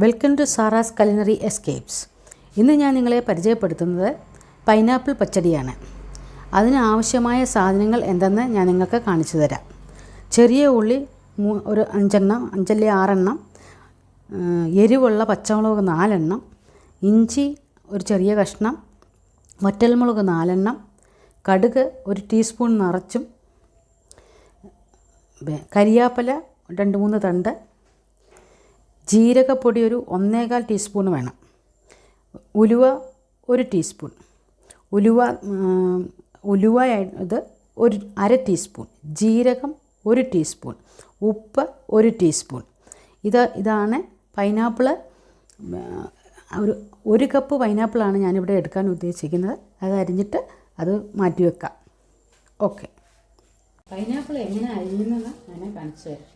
Welcome to Sara's culinary escapes. ഇന്ന് ഞാൻ നിങ്ങളെ പരിചയപ്പെടുത്തുന്നത് പൈനാപ്പിൾ പച്ചടിയാണ്. അതിനാവശ്യമായ സാധനങ്ങൾ എന്തെന്ന് ഞാൻ നിങ്ങൾക്ക് കാണിച്ചു തരാം. ചെറിയ ഉള്ളി ഒരു 5 അല്ലെങ്കിൽ 6 എണ്ണം, എരിവുള്ള പച്ചമുളക് 4 എണ്ണം, ഇഞ്ചി ഒരു ചെറിയ കഷ്ണം, വറ്റൽമുളക് 4 എണ്ണം, കടുക് 1 ടീസ്പൂൺ നിറച്ചും, കരിയാപ്പല 2-3 തണ്ട്, ജീരകപ്പൊടി ഒരു 1.25 ടീസ്പൂൺ വേണം, ഉലുവ 1 ടീസ്പൂൺ, ഉലുവ ഇത് ഒരു 1/2 ടീസ്പൂൺ, ജീരകം 1 ടീസ്പൂൺ, ഉപ്പ് 1 ടീസ്പൂൺ. ഇതാണ് പൈനാപ്പിൾ. ഒരു കപ്പ് പൈനാപ്പിളാണ് ഞാനിവിടെ എടുക്കാൻ ഉദ്ദേശിക്കുന്നത്. അത് അരിഞ്ഞിട്ട് അത് മാറ്റി വെക്കാം. ഓക്കെ, പൈനാപ്പിൾ എങ്ങനെ അരിയുന്നത് ഞാൻ കാണിച്ചു തരാം.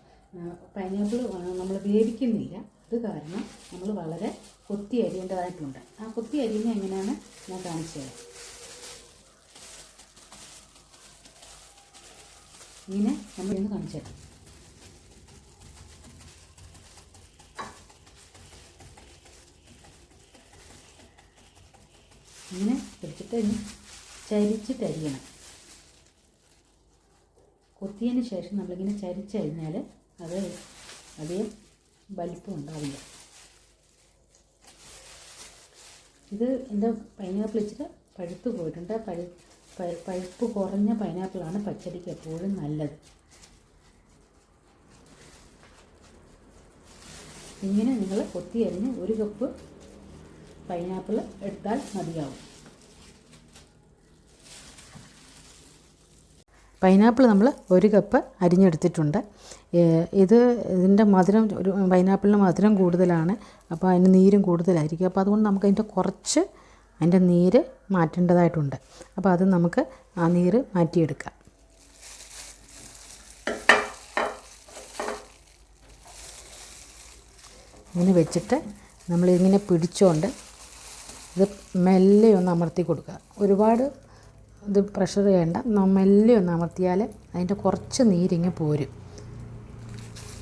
പൈനാപ്പിൾ നമ്മൾ വേവിക്കുന്നില്ല, അത് കാരണം നമ്മൾ വളരെ കൊത്തി അരിയേണ്ടതായിട്ടുണ്ട്. ആ കൊത്തി അരിയുന്നത് എങ്ങനെയാണ് ഞാൻ കാണിച്ചു തരാം. ഇങ്ങനെ നമ്മളിന്ന് കാണിച്ചു തരാം. ഇങ്ങനെ പിടിച്ചിട്ട് ചരിച്ചിട്ട് അരിയണം. കൊത്തിയതിന് ശേഷം നമ്മളിങ്ങനെ ചരിച്ചരിഞ്ഞാൽ അത് അധികം വലിപ്പം ഉണ്ടാവില്ല. ഇത് എൻ്റെ പൈനാപ്പിൾ ഇച്ചിരി പഴുത്ത് പോയിട്ടുണ്ട്. പഴുപ്പ് കുറഞ്ഞ പൈനാപ്പിളാണ് പച്ചടിക്ക് എപ്പോഴും നല്ലത്. ഇങ്ങനെ നിങ്ങൾ കൊത്തി അരിഞ്ഞ് 1 കപ്പ് പൈനാപ്പിൾ എടുത്താൽ മതിയാവും. പൈനാപ്പിൾ നമ്മൾ 1 കപ്പ് അരിഞ്ഞെടുത്തിട്ടുണ്ട്. ഇതിൻ്റെ മധുരം, ഒരു പൈനാപ്പിളിന് മധുരം കൂടുതലാണ്, അപ്പോൾ അതിന് നീരും കൂടുതലായിരിക്കും. അപ്പോൾ അതുകൊണ്ട് നമുക്ക് അതിൻ്റെ നീര് മാറ്റേണ്ടതായിട്ടുണ്ട്. അപ്പോൾ അത് നമുക്ക് ആ നീര് മാറ്റിയെടുക്കാം. ഇങ്ങനെ വെച്ചിട്ട് നമ്മളിങ്ങനെ പിടിച്ചുകൊണ്ട് ഇത് മെല്ലെ ഒന്ന് അമർത്തി കൊടുക്കുക. ഒരുപാട് ഇത് പ്രഷർ ചെയ്യേണ്ട, മെല്ലെ ഒന്ന് അമർത്തിയാൽ അതിൻ്റെ കുറച്ച് നീരിങ്ങ് പോരും.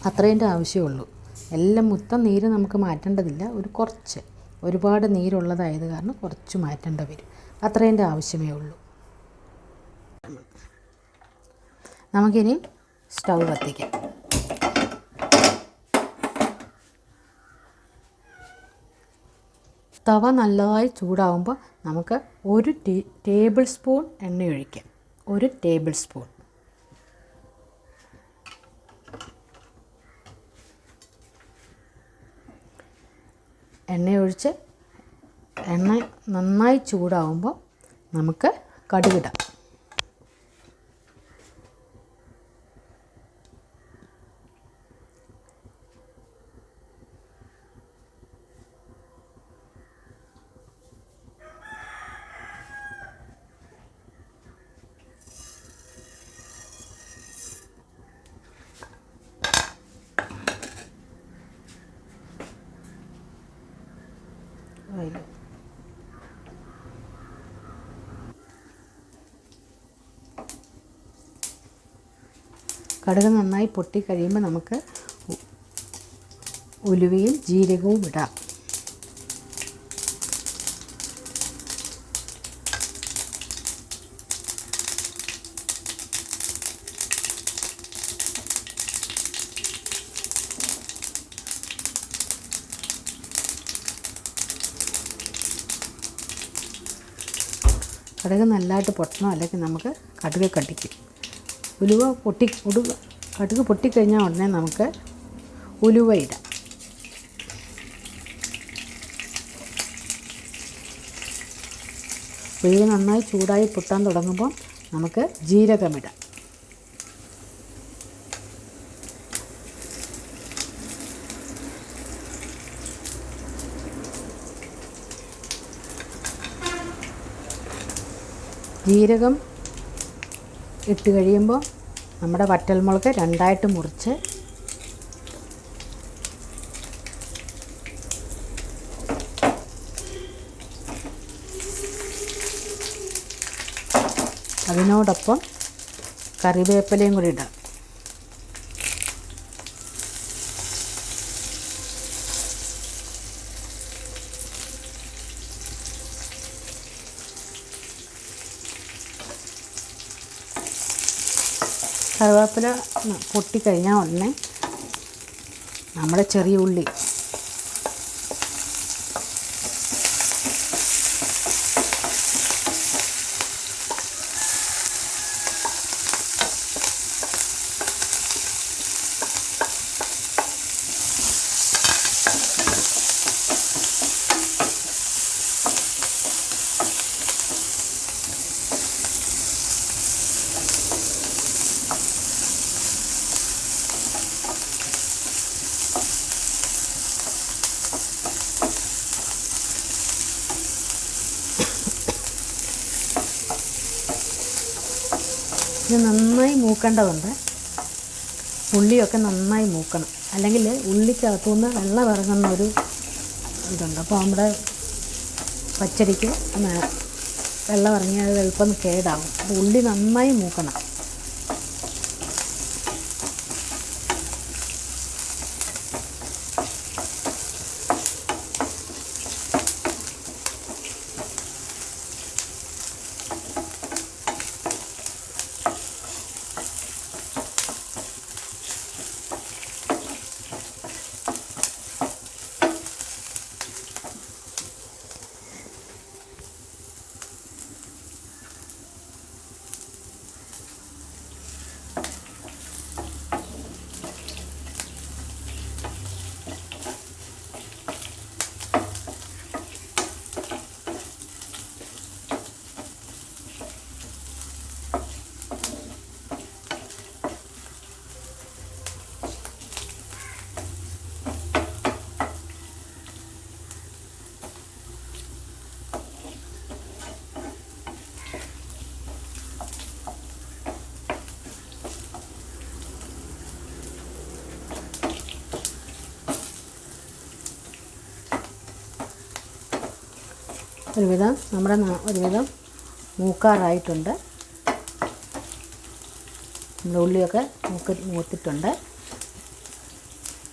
അത്രേൻ്റെ ആവശ്യമുള്ളൂ. എല്ലാം മൊത്തം നീര് നമുക്ക് മാറ്റേണ്ടതില്ല. ഒരുപാട് നീരുള്ളതായത് കാരണം കുറച്ച് മാറ്റേണ്ടി വരും. അത്രേൻ്റെ ആവശ്യമേ ഉള്ളൂ. നമുക്കിനി സ്റ്റൗ കത്തിക്കാം. തവ നല്ലതായി ചൂടാകുമ്പോൾ നമുക്ക് 1 ടേബിൾ സ്പൂൺ എണ്ണ ഒഴിക്കാം. 1 ടേബിൾ സ്പൂൺ. എണ്ണയൊഴിച്ച് എണ്ണ നന്നായി ചൂടാകുമ്പോൾ നമുക്ക് കടുകിടാം. കടുക് നന്നായി പൊട്ടിക്കഴിയുമ്പോൾ നമുക്ക് ഉലുവയും ജീരകവും ഇടാം. കടുക് നല്ലതായിട്ട് പൊട്ടണം, അല്ലെങ്കിൽ നമുക്ക് കടുക് കടിക്കും. കടുക് പൊട്ടിക്കഴിഞ്ഞാൽ ഉടനെ നമുക്ക് ഉലുവ ഇടാം. ഉലുവ നന്നായി ചൂടായി പൊട്ടാൻ തുടങ്ങുമ്പോൾ നമുക്ക് ജീരകമിടാം. ജീരകം ഇട്ട് കഴിയുമ്പോൾ നമ്മുടെ വറ്റൽമുളക് 2ആയിട്ട് മുറിച്ച് അതിനോടൊപ്പം കറിവേപ്പിലയും കൂടി ഇടാം. കറിവേപ്പില പൊട്ടിക്കഴിഞ്ഞാൽ ഉടനെ നമ്മുടെ ചെറിയ ഉള്ളി ഇത് നന്നായി മൂക്കേണ്ടതുണ്ട്. ഉള്ളിയൊക്കെ നന്നായി മൂക്കണം, അല്ലെങ്കിൽ ഉള്ളിക്കകത്തുനിന്ന് വെള്ളം ഇറങ്ങുന്ന ഒരു ഇതുണ്ട്. അപ്പോൾ നമ്മുടെ പച്ചടിക്ക് വെള്ളം ഇറങ്ങിയാൽ എളുപ്പം കേടാവും. അപ്പോൾ ഉള്ളി നന്നായി മൂക്കണം. ഒരുവിധം മൂക്കാറായിട്ടുണ്ട്. നമ്മുടെ ഉള്ളിയൊക്കെ മൂത്തിട്ടുണ്ട്.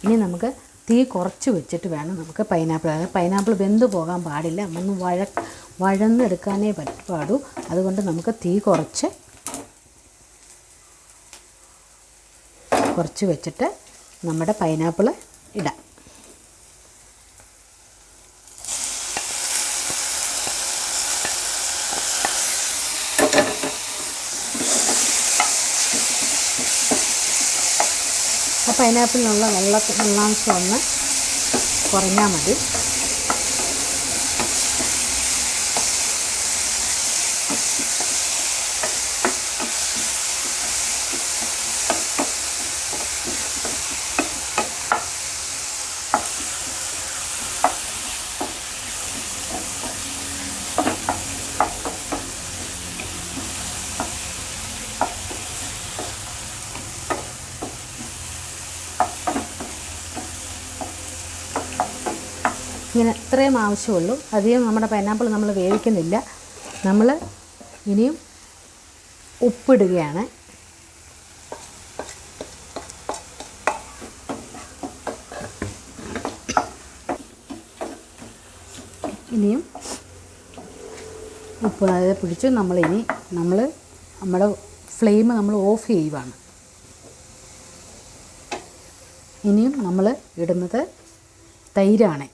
ഇനി നമുക്ക് തീ കുറച്ച് വെച്ചിട്ട് വേണം നമുക്ക് പൈനാപ്പിൾ വെന്ത് പോകാൻ പാടില്ല. ഒന്ന് വഴന്നെടുക്കാനേ പാടൂ. അതുകൊണ്ട് നമുക്ക് തീ കുറച്ച് വെച്ചിട്ട് നമ്മുടെ പൈനാപ്പിൾ ഇടാം. ആ പൈനാപ്പിളിനുള്ള വെള്ളാംശം ഒന്ന് കുറഞ്ഞാൽ മതി. ഇങ്ങനെ ഇത്രയും ആവശ്യമുള്ളൂ. അധികം നമ്മുടെ പൈനാപ്പിൾ നമ്മൾ വേവിക്കുന്നില്ല. നമ്മൾ ഇനിയും ഉപ്പിടുകയാണ്. ഇനിയും ഉപ്പ് അതായത് പിടിച്ച് നമ്മുടെ ഫ്ലെയിം നമ്മൾ ഓഫ് ചെയ്യുവാണ്. ഇനിയും നമ്മൾ ഇടുന്നത് തൈരാണ്.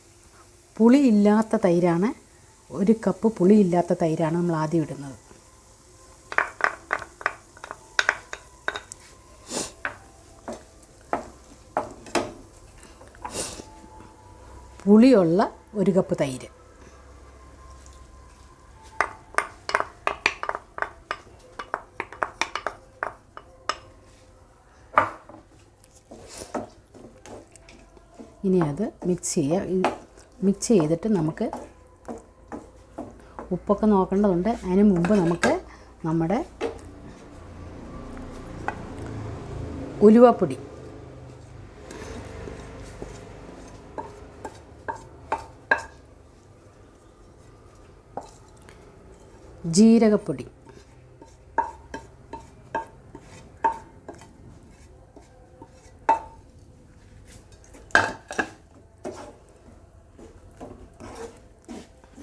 പുളിയില്ലാത്ത തൈരാണ്. 1 കപ്പ് പുളിയില്ലാത്ത തൈരാണ് നമ്മൾ ആദ്യം ഇടുന്നത്. പുളിയുള്ള 1 കപ്പ് തൈര്. ഇനി അത് മിക്സ് ചെയ്തിട്ട് നമുക്ക് ഉപ്പൊക്കെ നോക്കേണ്ടതുണ്ട്. അതിന് മുമ്പ് നമുക്ക് നമ്മുടെ ഉലുവപ്പൊടി, ജീരകപ്പൊടി,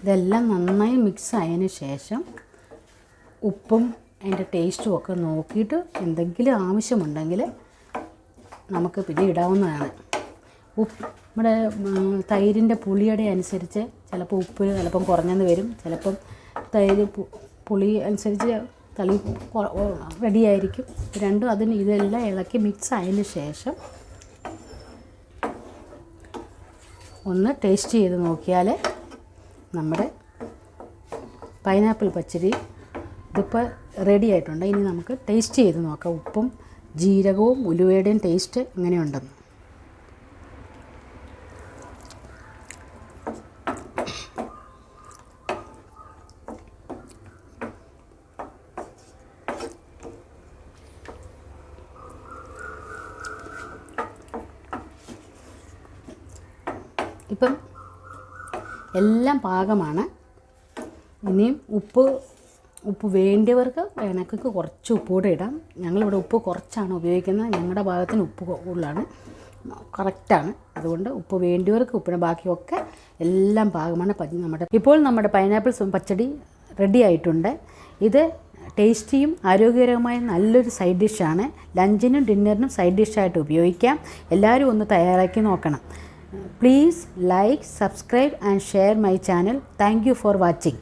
ഇതെല്ലാം നന്നായി മിക്സ് ആയതിന് ശേഷം ഉപ്പും അതിൻ്റെ ടേസ്റ്റും ഒക്കെ നോക്കിയിട്ട് എന്തെങ്കിലും ആവശ്യമുണ്ടെങ്കിൽ നമുക്ക് പിന്നെ ഇടാവുന്നതാണ്. നമ്മുടെ തൈരിൻ്റെ പുളിയുടെ അനുസരിച്ച് ചിലപ്പോൾ ഉപ്പ് ചിലപ്പം കുറഞ്ഞെന്ന് വരും, ചിലപ്പം തൈര് പുളി അനുസരിച്ച് തളി റെഡിയായിരിക്കും. രണ്ടും ഇതെല്ലാം ഇളക്കി മിക്സ് ആയതിന് ശേഷം ഒന്ന് ടേസ്റ്റ് ചെയ്ത് നോക്കിയാൽ നമ്മുടെ പൈനാപ്പിൾ പച്ചടി ഇതിപ്പോൾ റെഡി ആയിട്ടുണ്ട്. ഇനി നമുക്ക് ടേസ്റ്റ് ചെയ്ത് നോക്കാം ഉപ്പും ജീരകവും ഉലുവയുടെയും ടേസ്റ്റ് എങ്ങനെയുണ്ടെന്ന്. ഇപ്പം എല്ലാം പാകമാണ്. ഇനിയും ഉപ്പ് വേണ്ടിയവർക്ക് വേണമെങ്കിൽ കുറച്ച് ഉപ്പ് കൂടെ ഇടാം. ഞങ്ങളിവിടെ ഉപ്പ് കുറച്ചാണ് ഉപയോഗിക്കുന്നത്. ഞങ്ങളുടെ ഭാഗത്തിന് ഉപ്പ് കൂടുതലാണ്, കറക്റ്റാണ്. അതുകൊണ്ട് ഉപ്പ് വേണ്ടിയവർക്ക് ഉപ്പിന്, ബാക്കിയൊക്കെ എല്ലാം പാകമാണ്. ഇപ്പോൾ നമ്മുടെ പൈനാപ്പിൾ പച്ചടി റെഡി ആയിട്ടുണ്ട്. ഇത് ടേസ്റ്റിയും ആരോഗ്യകരവുമായ നല്ലൊരു സൈഡ് ഡിഷാണ്. ലഞ്ചിനും ഡിന്നറിനും സൈഡ് ഡിഷായിട്ട് ഉപയോഗിക്കാം. എല്ലാവരും ഒന്ന് തയ്യാറാക്കി നോക്കണം. Please like, subscribe and share my channel. Thank you for watching.